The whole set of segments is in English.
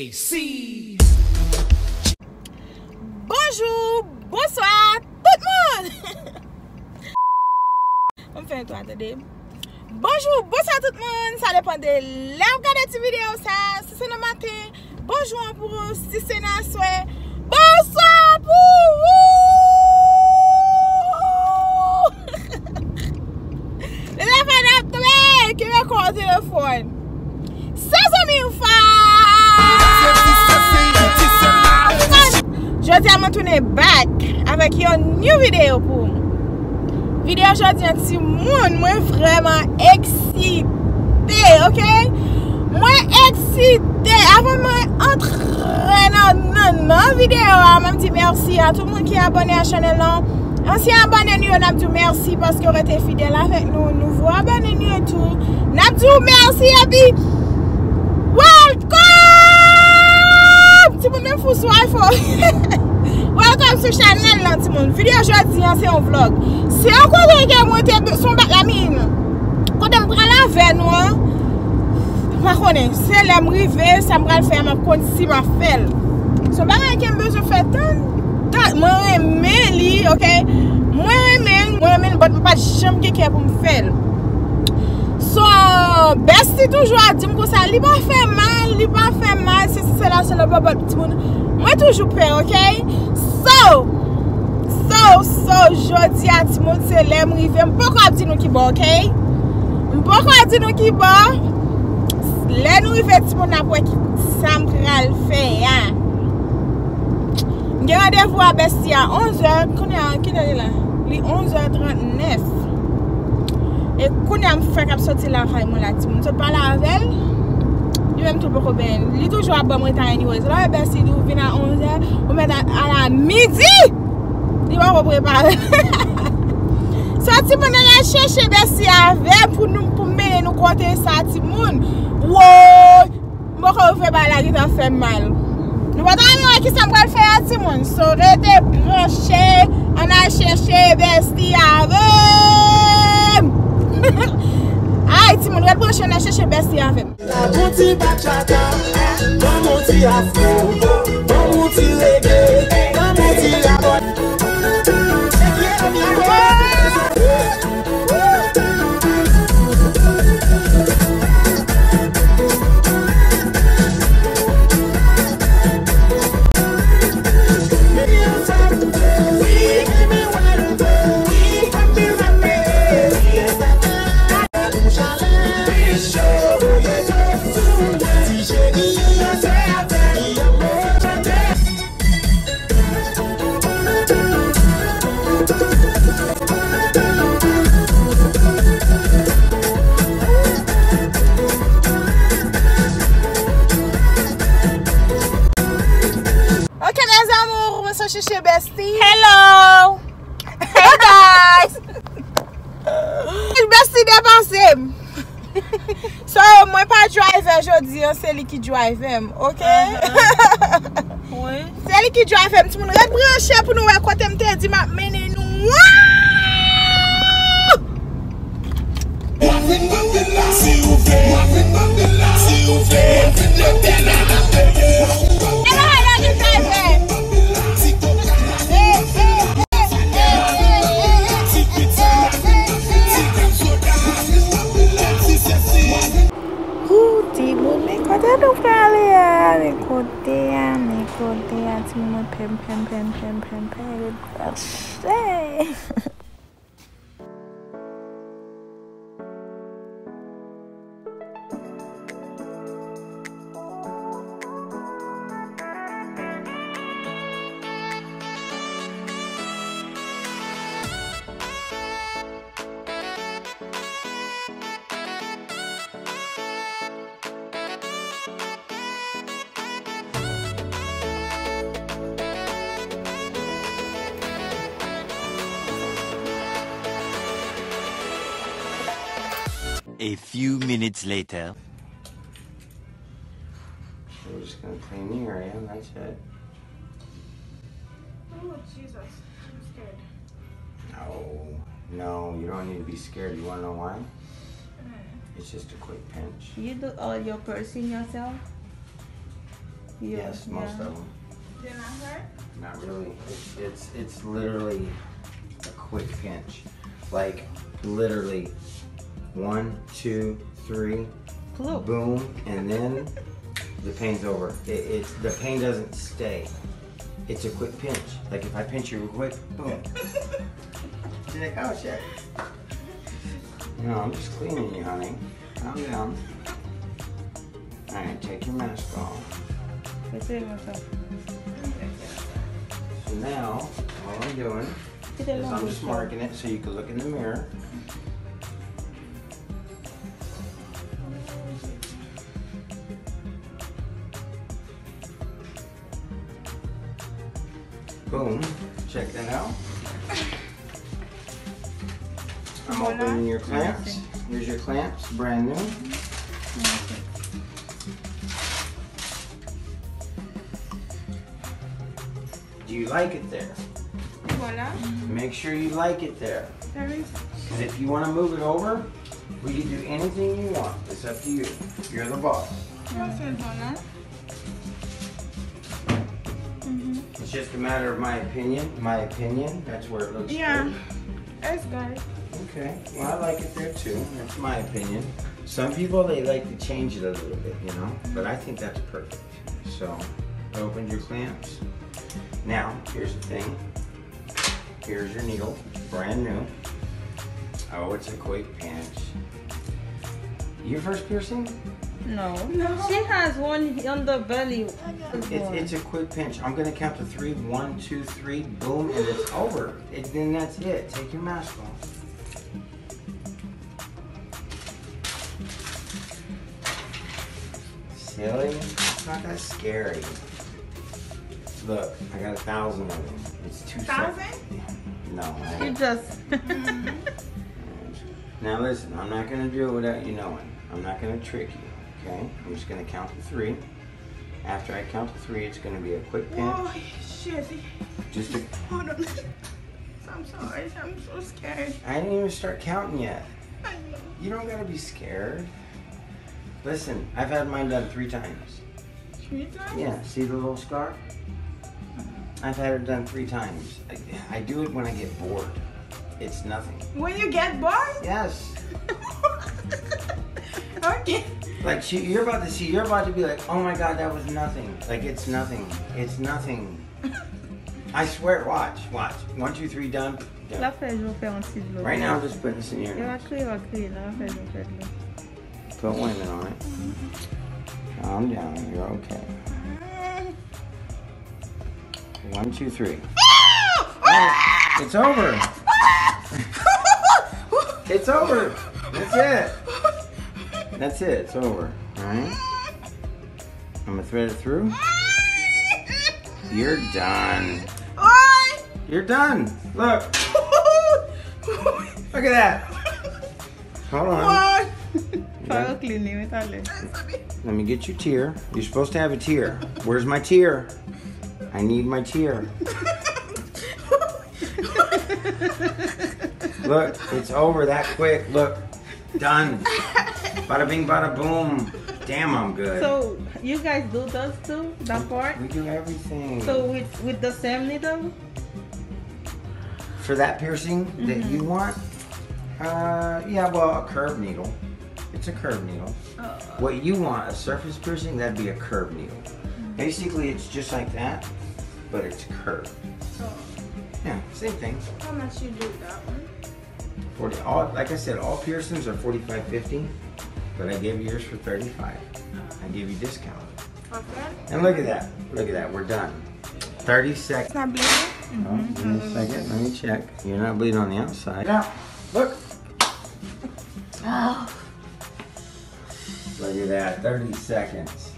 KC. Bonjour, bonsoir, tout le monde. On fait un tour, attendez. Bonjour, bonsoir tout le monde. Ça dépend de là où regardez cette vidéo. Ça, si c'est le matin. Bonjour pour vous. Si c'est la soirée. Bonsoir pour vous. Les enfants d'Abdoulaye qui me comptent le téléphone. C'est zanmiw jodia m'a tourné back avec une nouvelle vidéo pour vidéo jodia ti moun moi vraiment excité, OK? Moi excité avant moi entrer dans vidéo, même dit merci à tout le monde qui est abonné à la chaîne là. Ancien abonné nous n'a dit merci parce que vous êtes fidèle avec nous, nouveau abonné nous et tout. N'a dit merci et puis welcome! Ti moun même fou sur iPhone. Welcome sur channel là, ti moun. Vidéo aujourd'hui c'est un vlog. C'est encore que monter son bac la mine. Quand on prend la veine noir, pas connais, c'est l'aime river, ça me va faire m'a compte si m'a fait. Son bac qui me besoin faire tant moi aimer li, OK? Moi aimer pas jamais quelqu'un pour me faire. So, bestie toujours a dit que ça, il pas fait mal, c'est là, c'est le baba petit monde. Moi toujours peur, OK? So, jodia petit monde c'est l'aime river, pas dire nous qui bon, OK? Pas dire nous qui bon. Les nous river petit monde après qui ça me fait hein. J'ai rendez-vous à bestie à 11h, quelle heure là? Il 11h39. Et quand on fait comme sortir la faille mon là ti moun, je parle avec elle. Lui même tout beaucoup ben. Il toujours à bon temps anyway. Là ben si nous vient à 11h, on met à la midi. Il va préparer. Ça ti moun aller chercher bestie avec pour nous pour mener nous compter ça ti moun. Wow! Moi quand on fait ba la qui t'a fait mal. Nous pas dans qui ça me faire ti moun. So rete branché, on a cherché bestie avec. Aïe, tu m'as branché, on a cherché bestie avec. La boutique bachata, dans mon petit afro, dans mon petit reggae, dans mon petit rabot. Chez bestie. Hello. Hey guys. Bestie dépensé. So moi pas driver aujourd'hui, c'est lui qui drive, OK? Oui. C'est lui qui drive, tout le monde rebranché pour nous voir quoi t'aimes te dit m'a mener nous. Si vous faites, A few minutes later. We're just gonna clean the area, and that's it. Oh Jesus, I'm scared. No, you don't need to be scared. You wanna know why? It's just a quick pinch. You do all your pursing yourself? Yes, most of them. Did not hurt? Not really. It's literally a quick pinch. Like literally 1, 2, 3, boom, and then the pain's over. The pain doesn't stay. It's a quick pinch. Like if I pinch you real quick, boom. She's like, oh shit. No, I'm just cleaning you, honey. Calm down. All right, take your mask off. So now, all I'm doing is I'm just marking it so you can look in the mirror. Boom. Check that out. I'm opening your clamps. Here's your clamps, brand new. Do you like it there? Voila. Make sure you like it there. Because if you want to move it over, we can do anything you want. It's up to you. You're the boss. It's just a matter of my opinion. My opinion. That's where it looks good. That's good. Okay. Well, I like it there too. That's my opinion. Some people, they like to change it a little bit, you know. But I think that's perfect. So, open your clamps. Now, here's the thing. Here's your needle, brand new. Oh, it's a quick pinch. Your first piercing? No. She has one on the belly. It's a quick pinch. I'm gonna count to 3. 1, 2, 3, boom, and it's over. Then that's it. Take your mask off. Silly. It's not that scary. Look, I got 1,000 of them. It's 2,000? No. You just. Now listen, I'm not gonna do it without you knowing. I'm not gonna trick you, okay? I'm just gonna count to 3. After I count to 3, it's gonna be a quick pinch. Oh shit. Just a. Hold on. I'm sorry. I'm so scared. I didn't even start counting yet. I know. You don't gotta be scared. Listen, I've had mine done 3 times. 3 times? Yeah, see the little scar? I've had it done 3 times. I do it when I get bored. It's nothing. When you get bored? Yes. Okay. Like you're about to see, you're about to be like, oh my God, that was nothing. Like it's nothing. It's nothing. I swear, watch. 1, 2, 3, done. Right now, I'm just putting this in your nose. Put ointment on it. Calm down, you're okay. 1, 2, 3. Oh, it's over. It's over. That's it. That's it. It's over. All right. I'm gonna thread it through. You're done. You're done. Look. Look at that. Hold on. Let me get your tear. You're supposed to have a tear. Where's my tear? I need my tear. Look, it's over that quick. Look, done. Bada bing, bada boom. Damn, I'm good. So you guys do those too? That part? We do everything. So with the same needle? For that piercing that you want? Yeah, well, a curved needle. It's a curved needle. What you want, a surface piercing, that'd be a curved needle. Basically, it's just like that, but it's curved. Yeah, same thing. How much you do that one? 40. Like I said, all piercings are $45.50, but I gave yours for $35. I gave you discount. Okay. And look at that. Look at that. We're done. 30 seconds. It's not bleeding? Oh, give me a second. Let me check. You're not bleeding on the outside. Now, look. Oh. Look at that. 30 seconds.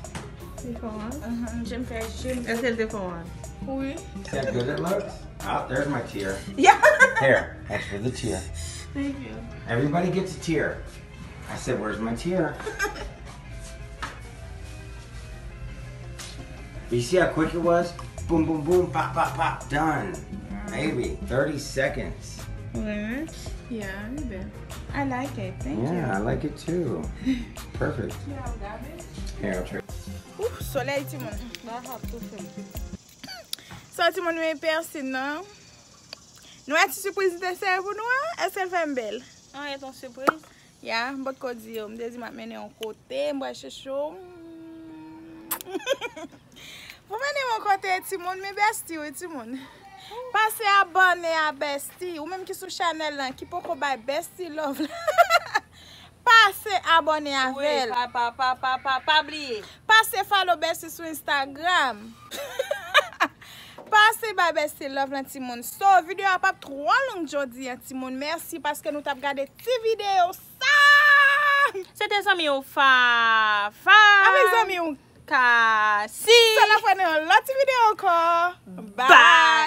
J'aime faire. Est-ce que c'est pour moi? Oui. See how good it looks? Oh, there's my tear. Yeah. Here, that's for the tear. Thank you. Everybody gets a tear. I said, where's my tear? You see how quick it was? Boom, boom, boom, pop, pop, pop, done. Maybe 30 seconds. Yeah, you bet. I like it. Thank you. Yeah, I like it too. Perfect. Yeah, I'll grab it. Here, I'll try. Ouf, soleil ti moun. I have to film. So ti moun mwen persi nan. Nou a ti surprise de serve pour nou an? Est-ce qu'elle fait belle? Ah, y'a ton surprise? Ya, mbot ko di yo, mdezi m'a mene yon kote, mbwa chechou. Pou mene yon kote ti moun, me besti yo ti moun. Pase abone a besti, ou même ki sou channel lan, ki poko bay besti love la. Pase abone a vel. Pa bliye. Pase follow besti sou Instagram. Pase bay besti love lan ti moun. So, video a pap 3 long jodi an ti moun. Merci parce que nous tap gade ti video sa. C'était zanmiw Faaaaafane. Avec zanmiw Kasi. Sa la fwane yon loti video ko. Bye.